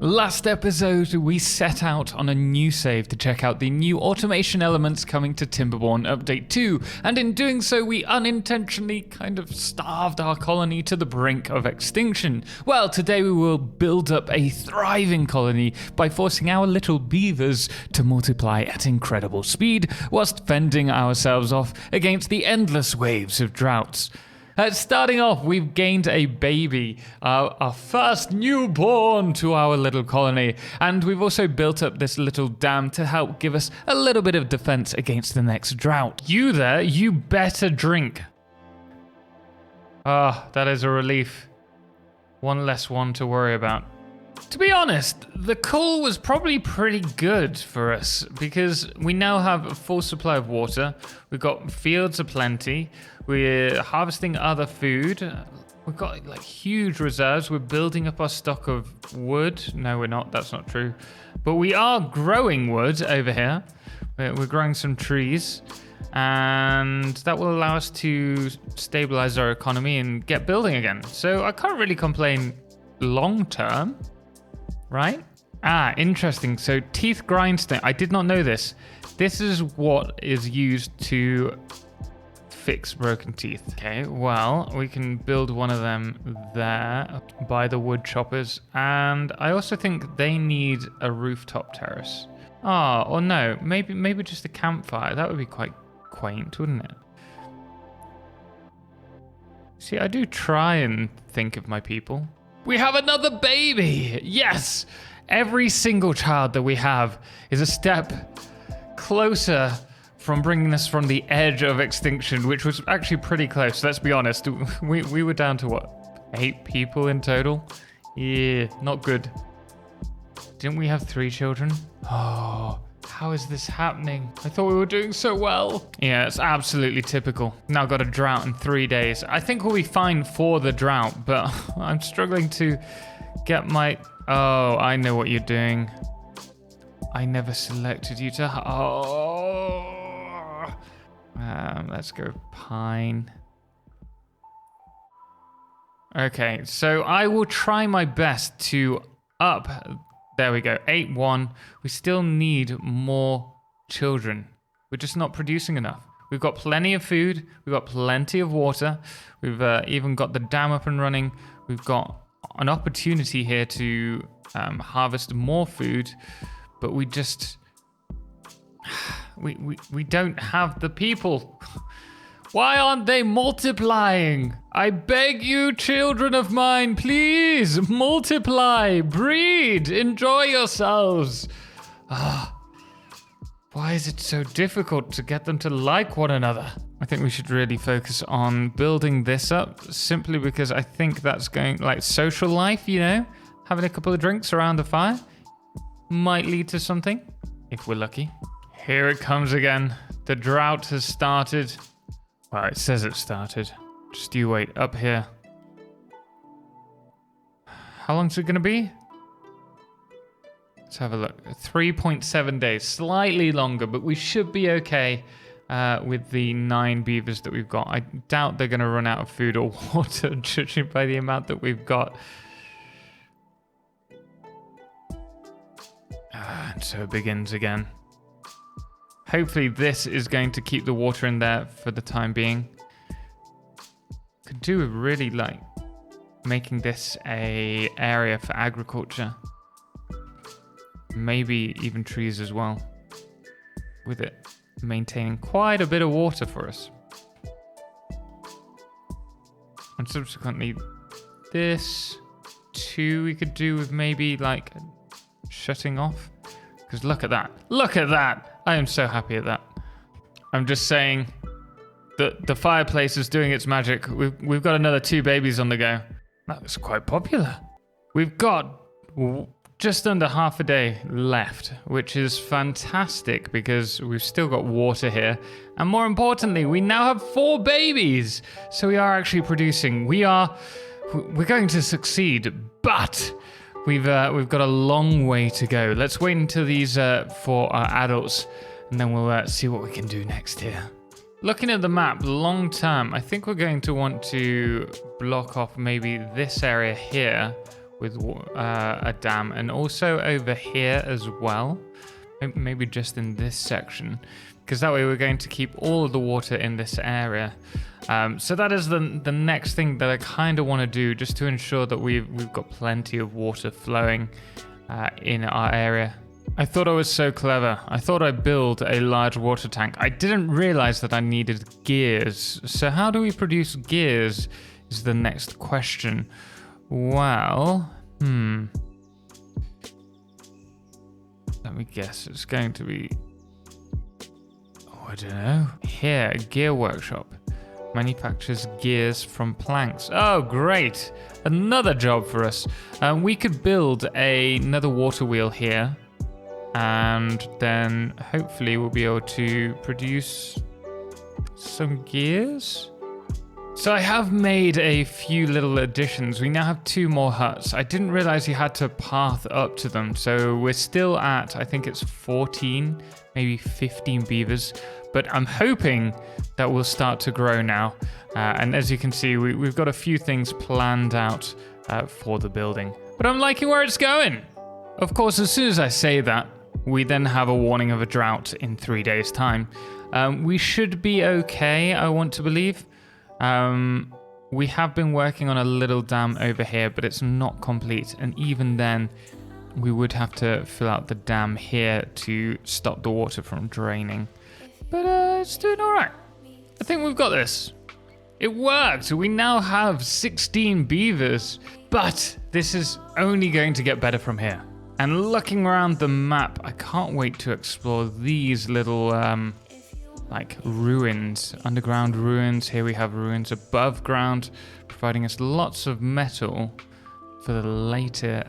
Last episode, we set out on a new save to check out the new automation elements coming to Timberborn Update 2, and in doing so, we unintentionally kind of starved our colony to the brink of extinction. Well, today we will build up a thriving colony by forcing our little beavers to multiply at incredible speed, whilst fending ourselves off against the endless waves of droughts. Starting off, we've gained a baby, our first newborn to our little colony, and we've also built up this little dam to help give us a little bit of defense against the next drought. You there, you better drink. That is a relief. One less one to worry about. To be honest, the coal was probably pretty good for us because we now have a full supply of water. We've got fields aplenty. We're harvesting other food. We've got like huge reserves. We're building up our stock of wood. No, we're not. That's not true. But we are growing wood over here. We're growing some trees. And that will allow us to stabilize our economy and get building again. So I can't really complain long term. Right? Interesting. So teeth grindstone. I did not know this. This is what is used to fix broken teeth. Okay, well, we can build one of them there by the wood choppers. And I also think they need a rooftop terrace. Or no, maybe just a campfire. That would be quite quaint, wouldn't it? See, I do try and think of my people. We have another baby! Yes! Every single child that we have is a step closer from bringing us from the edge of extinction, which was actually pretty close, let's be honest. We were down to what, 8 people in total? Yeah, not good. Didn't we have 3 children? Oh, how is this happening? I thought we were doing so well. Yeah, it's absolutely typical. Now got a drought in 3 days. I think we'll be fine for the drought, but I'm struggling to get my... Oh, I know what you're doing. I never selected you to... let's go pine. Okay, so I will try my best to up... There we go, 8-1. We still need more children. We're just not producing enough. We've got plenty of food. We've got plenty of water. We've even got the dam up and running. We've got an opportunity here to harvest more food, but we just... We don't have the people. Why aren't they multiplying? I beg you, children of mine, please multiply, breed, enjoy yourselves. Why is it so difficult to get them to like one another? I think we should really focus on building this up simply because I think that's going like social life, you know, having a couple of drinks around the fire might lead to something if we're lucky. Here it comes again. The drought has started. Well, it says it started. Just you wait up here. How long's it going to be? Let's have a look. 3.7 days. Slightly longer, but we should be okay with the 9 beavers that we've got. I doubt they're going to run out of food or water, judging by the amount that we've got. And so it begins again. Hopefully this is going to keep the water in there for the time being. Could do with really like making this a area for agriculture. Maybe even trees as well. With it maintaining quite a bit of water for us. And subsequently this too we could do with maybe like shutting off. Because look at that. Look at that. I am so happy at that. I'm just saying that the fireplace is doing its magic. We've got another 2 babies on the go. That was quite popular. We've got just under half a day left, which is fantastic because we've still got water here. And more importantly, we now have 4 babies. So we are actually producing. We're going to succeed, but we've got a long way to go. Let's wait until these 4 are adults, and then we'll see what we can do next here. Looking at the map, long term, I think we're going to want to block off maybe this area here with a dam, and also over here as well. Maybe just in this section, because that way we're going to keep all of the water in this area. So that is the next thing that I kind of want to do, just to ensure that we've got plenty of water flowing in our area. I thought I was so clever. I thought I'd build a large water tank. I didn't realize that I needed gears. So how do we produce gears is the next question. Well, let me guess. It's going to be, I don't know. Here, gear workshop. Manufactures gears from planks. Oh, great. Another job for us. We could build another water wheel here. And then hopefully we'll be able to produce some gears. So I have made a few little additions. We now have 2 more huts. I didn't realize you had to path up to them. So we're still at, I think it's 14, maybe 15 beavers. But I'm hoping that we'll start to grow now. And as you can see, we've got a few things planned out for the building. But I'm liking where it's going. Of course, as soon as I say that, we then have a warning of a drought in 3 days' time. We should be okay, I want to believe. We have been working on a little dam over here, but it's not complete. And even then, we would have to fill out the dam here to stop the water from draining. But it's doing all right. I think we've got this. It worked. We now have 16 beavers, but this is only going to get better from here. And looking around the map, I can't wait to explore these little, like ruins, underground ruins. Here we have ruins above ground, providing us lots of metal for the later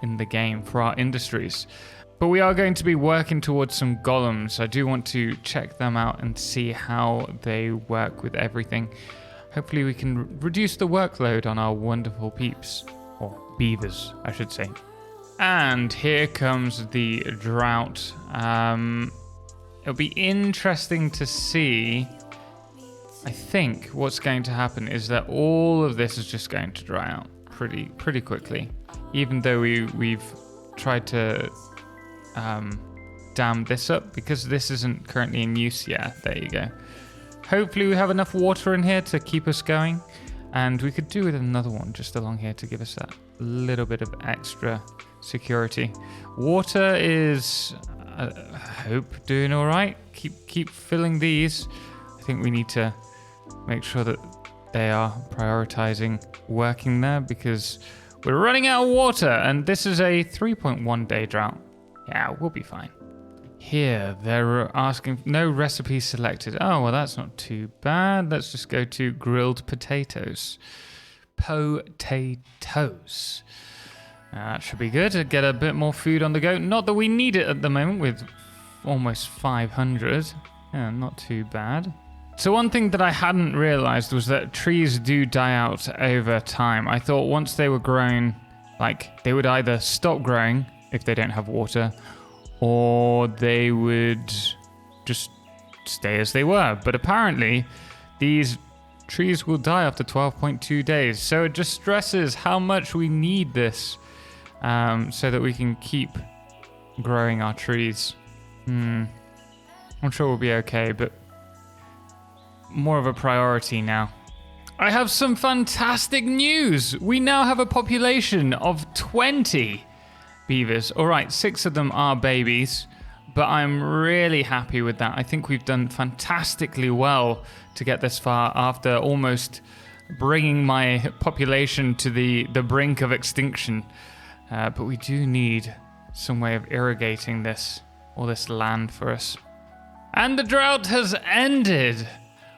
in the game for our industries. But we are going to be working towards some golems. I do want to check them out and see how they work with everything. Hopefully we can reduce the workload on our wonderful peeps, or beavers, I should say. And here comes the drought. It'll be interesting to see. I think what's going to happen is that all of this is just going to dry out pretty quickly. Even though we've tried to dam this up, because this isn't currently in use. Yeah, there you go. Hopefully we have enough water in here to keep us going. And we could do with another one just along here to give us that little bit of extra security. Water is, I hope, doing all right. Keep filling these. I think we need to make sure that they are prioritizing working there, because we're running out of water, and this is a 3.1 day drought. Yeah, we'll be fine. Here, they're asking no recipe selected. Oh, well, that's not too bad. Let's just go to grilled potatoes. Potatoes. That should be good. Get a bit more food on the go. Not that we need it at the moment with almost 500. Yeah, not too bad. So one thing that I hadn't realized was that trees do die out over time. I thought once they were grown, like, they would either stop growing if they don't have water, or they would just stay as they were. But apparently, these trees will die after 12.2 days. So it just stresses how much we need this so that we can keep growing our trees. I'm sure we'll be okay, but more of a priority now. I have some fantastic news. We now have a population of 20 beavers. All right, 6 of them are babies, but I'm really happy with that. I think we've done fantastically well to get this far after almost bringing my population to the brink of extinction. But we do need some way of irrigating all this land for us. And the drought has ended.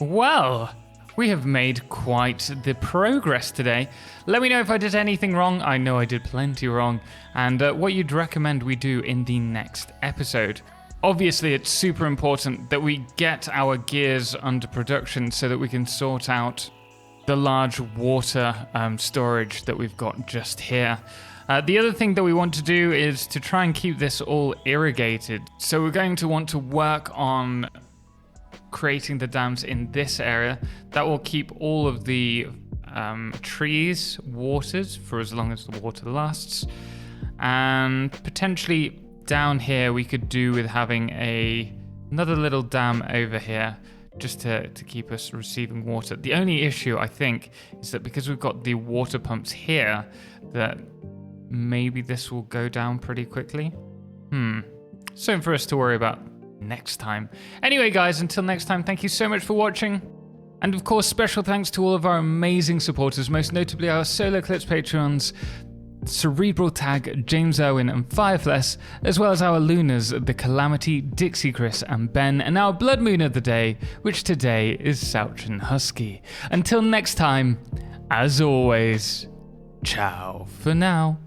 Well, we have made quite the progress today. Let me know if I did anything wrong. I know I did plenty wrong. And what you'd recommend we do in the next episode. Obviously, it's super important that we get our gears under production so that we can sort out the large water storage that we've got just here. The other thing that we want to do is to try and keep this all irrigated. So we're going to want to work on creating the dams in this area. That will keep all of the trees watered for as long as the water lasts. And potentially down here we could do with having another little dam over here just to keep us receiving water. The only issue, I think, is that because we've got the water pumps here, that maybe this will go down pretty quickly. Something for us to worry about next time. Anyway, guys, until next time, thank you so much for watching. And of course, special thanks to all of our amazing supporters, most notably our Solarclipse patrons, Cerebral Tag, James Owen and Firefless, as well as our Lunars, The Calamity, Dixie Chris and Ben, and our Blood Moon of the day, which today is Souchin Husky. Until next time, as always, ciao for now.